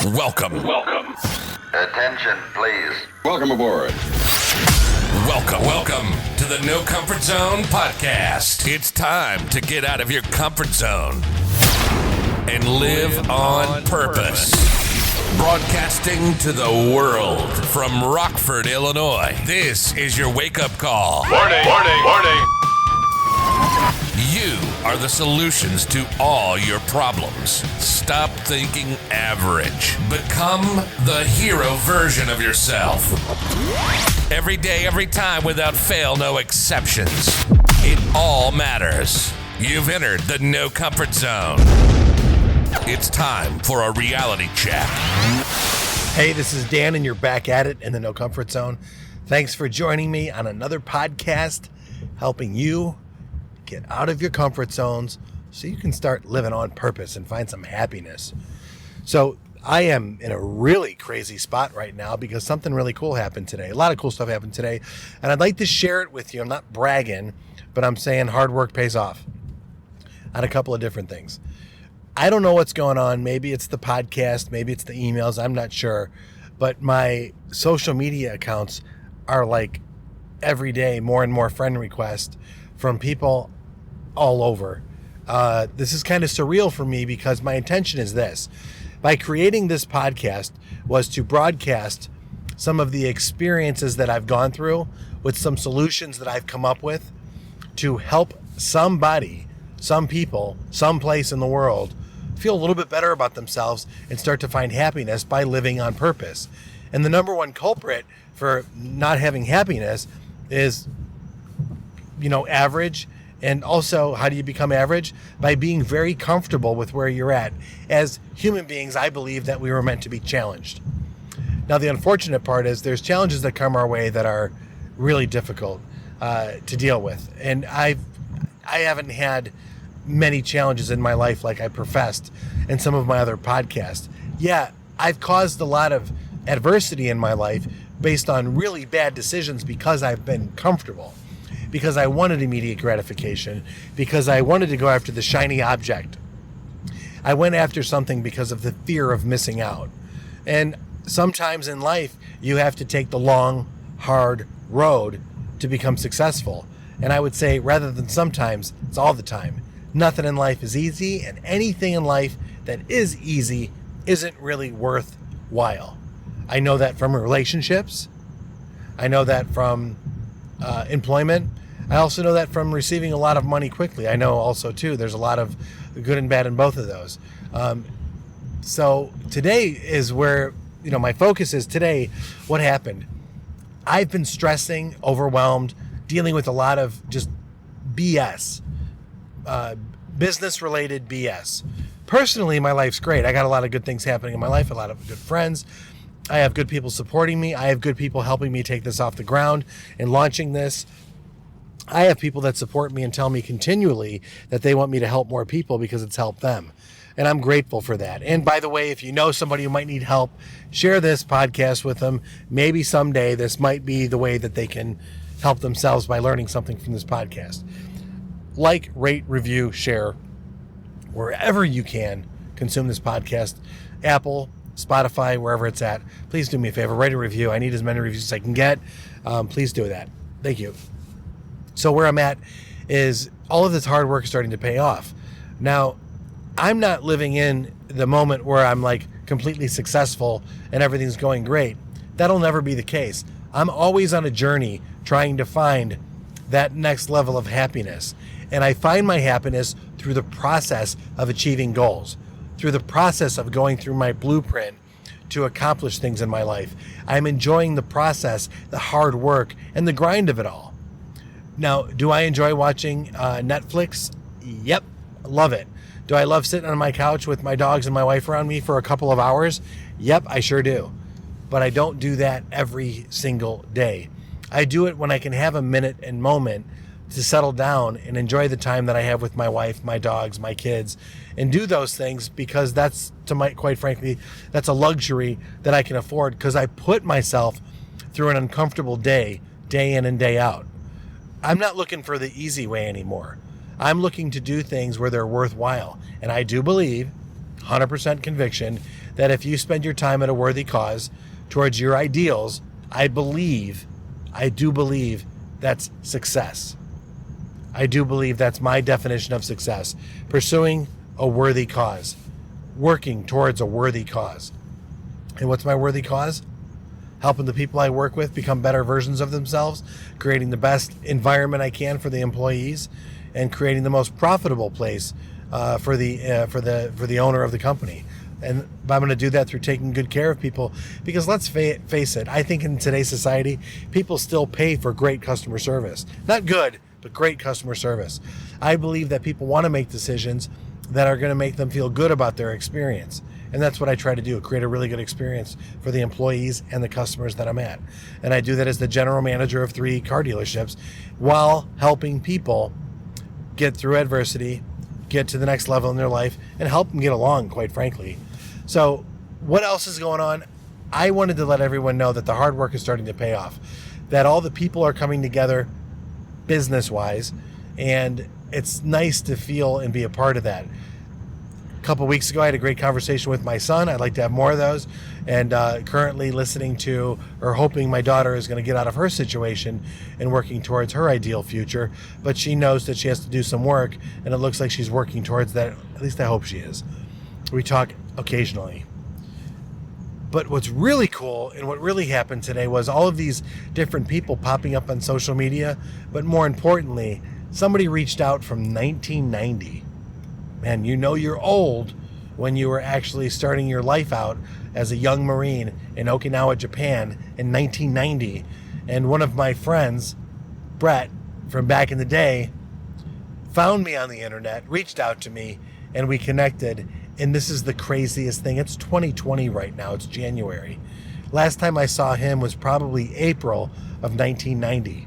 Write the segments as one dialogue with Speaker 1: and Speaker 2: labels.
Speaker 1: Welcome.
Speaker 2: Attention, please.
Speaker 3: Welcome aboard.
Speaker 1: Welcome to the No Comfort Zone podcast. It's time to get out of your comfort zone and live on purpose. Broadcasting to the world from Rockford, Illinois. This is your wake-up call.
Speaker 4: Warning.
Speaker 1: You are the solutions to all your problems. Stop thinking average. Become the hero version of yourself. Every day, every time, without fail, no exceptions. It all matters. You've entered the No Comfort Zone. It's time for a reality check.
Speaker 5: Hey, this is Dan, and you're back at it in the No Comfort Zone. Thanks for joining me on another podcast, helping you get out of your comfort zones so you can start living on purpose and find some happiness. So I am in a really crazy spot right now because something really cool happened today. A lot of cool stuff happened today, and I'd like to share it with you. I'm not bragging, but I'm saying hard work pays off on a couple of different things. I don't know what's going on. Maybe it's the podcast, maybe it's the emails, I'm not sure. But my social media accounts are like every day more and more friend requests from people all over. This is kind of surreal for me because my intention is this. By creating this podcast was to broadcast some of the experiences that I've gone through with some solutions that I've come up with to help somebody, some people, someplace in the world feel a little bit better about themselves and start to find happiness by living on purpose. And the number one culprit for not having happiness is, average. And also, how do you become average? By being very comfortable with where you're at. As human beings, I believe that we were meant to be challenged. Now, the unfortunate part is there's challenges that come our way that are really difficult to deal with. And I haven't had many challenges in my life like I professed in some of my other podcasts. Yeah, I've caused a lot of adversity in my life based on really bad decisions because I've been comfortable. Because I wanted immediate gratification, because I wanted to go after the shiny object. I went after something because of the fear of missing out. And sometimes in life, you have to take the long, hard road to become successful. And I would say, rather than sometimes, it's all the time. Nothing in life is easy, and anything in life that is easy isn't really worthwhile. I know that from relationships. I know that from employment. I also know that from receiving a lot of money quickly. I know also, too, there's a lot of good and bad in both of those. So today is where, my focus is today. What happened? I've been stressing, overwhelmed, dealing with a lot of just BS, business-related BS. Personally, my life's great. I got a lot of good things happening in my life, a lot of good friends. I have good people supporting me. I have good people helping me take this off the ground and launching this. I have people that support me and tell me continually that they want me to help more people because it's helped them. And I'm grateful for that. And by the way, if you know somebody who might need help, share this podcast with them. Maybe someday this might be the way that they can help themselves by learning something from this podcast. Like, rate, review, share, wherever you can consume this podcast. Apple, Spotify, wherever it's at. Please do me a favor, write a review. I need as many reviews as I can get. Please do that. Thank you. So where I'm at is all of this hard work is starting to pay off. Now, I'm not living in the moment where I'm like completely successful and everything's going great. That'll never be the case. I'm always on a journey trying to find that next level of happiness. And I find my happiness through the process of achieving goals, through the process of going through my blueprint to accomplish things in my life. I'm enjoying the process, the hard work, and the grind of it all. Now, do I enjoy watching Netflix? Yep, love it. Do I love sitting on my couch with my dogs and my wife around me for a couple of hours? Yep, I sure do. But I don't do that every single day. I do it when I can have a minute and moment to settle down and enjoy the time that I have with my wife, my dogs, my kids, and do those things because that's, quite frankly, that's a luxury that I can afford because I put myself through an uncomfortable day in and day out. I'm not looking for the easy way anymore. I'm looking to do things where they're worthwhile. And I do believe, 100% conviction, that if you spend your time at a worthy cause towards your ideals, I do believe that's success. I do believe that's my definition of success. Pursuing a worthy cause. Working towards a worthy cause. And what's my worthy cause? Helping the people I work with become better versions of themselves, creating the best environment I can for the employees, and creating the most profitable place for the owner of the company. And I'm going to do that through taking good care of people, because let's face it, I think in today's society, people still pay for great customer service. Not good, but great customer service. I believe that people want to make decisions that are going to make them feel good about their experience. And that's what I try to do, create a really good experience for the employees and the customers that I'm at. And I do that as the general manager of 3 car dealerships while helping people get through adversity, get to the next level in their life, and help them get along, quite frankly. So what else is going on? I wanted to let everyone know that the hard work is starting to pay off, that all the people are coming together business-wise, and it's nice to feel and be a part of that. A couple weeks ago, I had a great conversation with my son. I'd like to have more of those. And currently listening to, or hoping my daughter is going to get out of her situation and working towards her ideal future. But she knows that she has to do some work, and it looks like she's working towards that. At least I hope she is. We talk occasionally. But what's really cool and what really happened today was all of these different people popping up on social media. But more importantly, somebody reached out from 1990. Man, you know you're old when you were actually starting your life out as a young Marine in Okinawa, Japan in 1990. And one of my friends, Brett, from back in the day, found me on the internet, reached out to me, and we connected. And this is the craziest thing. It's 2020 right now. It's January. Last time I saw him was probably April of 1990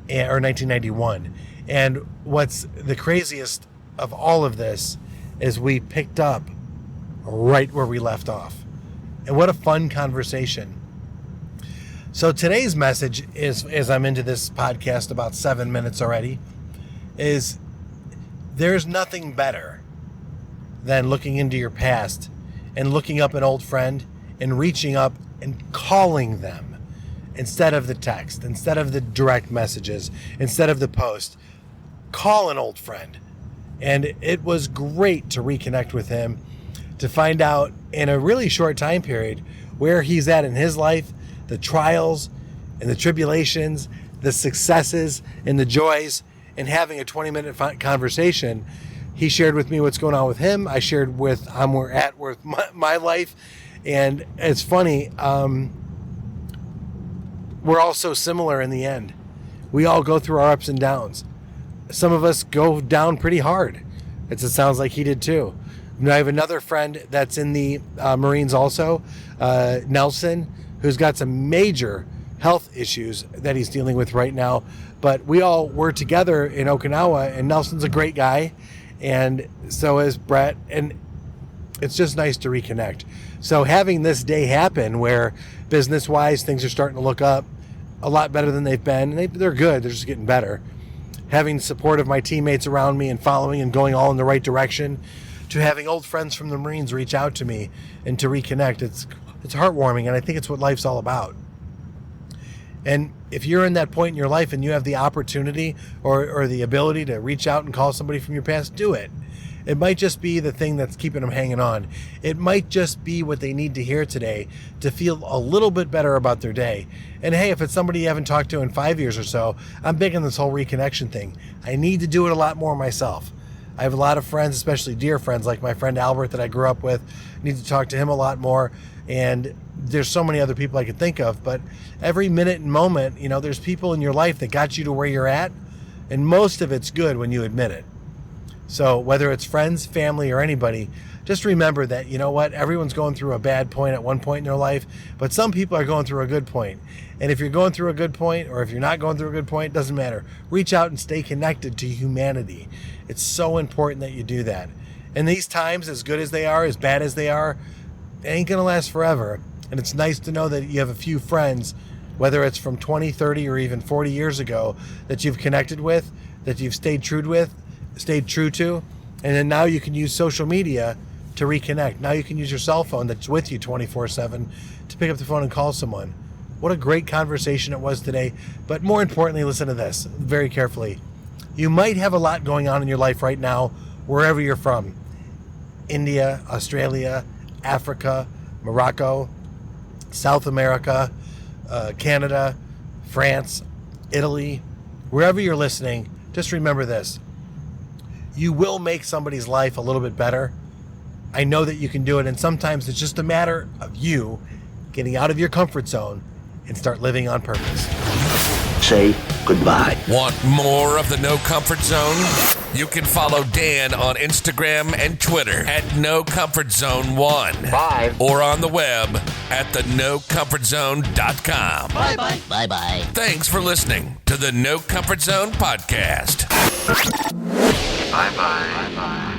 Speaker 5: or 1991. And what's the craziest of all of this is we picked up right where we left off. And what a fun conversation. So today's message is, as I'm into this podcast about 7 minutes already, is there's nothing better than looking into your past and looking up an old friend and reaching up and calling them instead of the text, instead of the direct messages, instead of the post. Call an old friend. And it was great to reconnect with him, to find out in a really short time period where he's at in his life, the trials and the tribulations, the successes and the joys, and having a 20-minute conversation. He shared with me what's going on with him. I shared with my life. And it's funny, we're all so similar in the end. We all go through our ups and downs. Some of us go down pretty hard. It sounds like he did too. I have another friend that's in the Marines also, Nelson, who's got some major health issues that he's dealing with right now. But we all were together in Okinawa, and Nelson's a great guy, and so is Brett, and it's just nice to reconnect. So having this day happen where business-wise things are starting to look up a lot better than they've been, and they're good, they're just getting better. Having the support of my teammates around me and following and going all in the right direction, to having old friends from the Marines reach out to me and to reconnect. It's heartwarming, and I think it's what life's all about. And if you're in that point in your life and you have the opportunity or the ability to reach out and call somebody from your past, do it. It might just be the thing that's keeping them hanging on. It might just be what they need to hear today to feel a little bit better about their day. And hey, if it's somebody you haven't talked to in 5 years or so, I'm big on this whole reconnection thing. I need to do it a lot more myself. I have a lot of friends, especially dear friends like my friend Albert that I grew up with. I need to talk to him a lot more. And there's so many other people I could think of. But every minute and moment, there's people in your life that got you to where you're at. And most of it's good when you admit it. So whether it's friends, family, or anybody, just remember that, everyone's going through a bad point at one point in their life, but some people are going through a good point. And if you're going through a good point, or if you're not going through a good point, it doesn't matter. Reach out and stay connected to humanity. It's so important that you do that. And these times, as good as they are, as bad as they are, it ain't going to last forever. And it's nice to know that you have a few friends, whether it's from 20, 30, or even 40 years ago, that you've connected with, that you've stayed true to, and then now you can use social media to reconnect. Now you can use your cell phone that's with you 24/7 to pick up the phone and call someone. What a great conversation it was today. But more importantly, listen to this very carefully. You might have a lot going on in your life right now, wherever you're from. India, Australia, Africa, Morocco, South America, Canada, France, Italy, wherever you're listening, just remember this. You will make somebody's life a little bit better. I know that you can do it, and sometimes it's just a matter of you getting out of your comfort zone and start living on purpose.
Speaker 3: Say goodbye.
Speaker 1: Want more of the No Comfort Zone? You can follow Dan on Instagram and Twitter at NoComfortZone1.
Speaker 3: Bye.
Speaker 1: Or on the web at thenocomfortzone.com.
Speaker 3: Bye-bye. Bye-bye.
Speaker 1: Thanks for listening to the No Comfort Zone podcast.
Speaker 2: Bye-bye. Bye-bye.